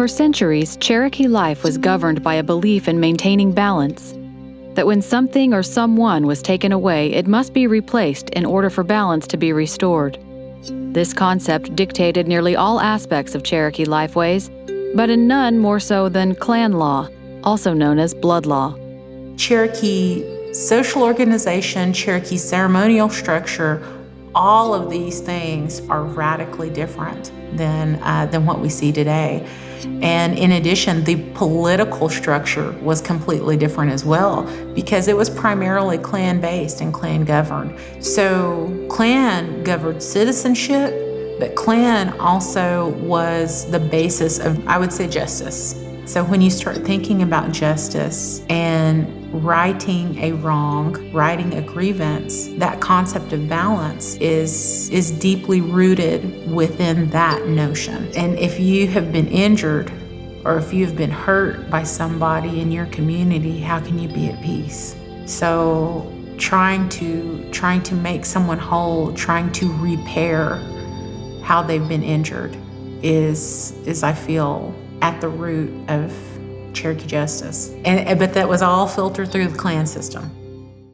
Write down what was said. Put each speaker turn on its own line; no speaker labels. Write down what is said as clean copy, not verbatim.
For centuries, Cherokee life was governed by a belief in maintaining balance, that when something or someone was taken away, it must be replaced in order for balance to be restored. This concept dictated nearly all aspects of Cherokee lifeways, but in none more so than clan law, also known as blood law.
Cherokee social organization, Cherokee ceremonial structure, all of these things are radically different than what we see today. And in addition, the political structure was completely different as well, because it was primarily clan-based and clan-governed. So clan governed citizenship, but clan also was the basis of, I would say, justice. So when you start thinking about justice and righting a wrong, righting a grievance, that concept of balance is deeply rooted within that notion. And if you have been injured or if you have been hurt by somebody in your community, how can you be at peace? So trying to make someone whole, trying to repair how they've been injured is I feel, at the root of Cherokee justice. But that was all filtered through the clan system.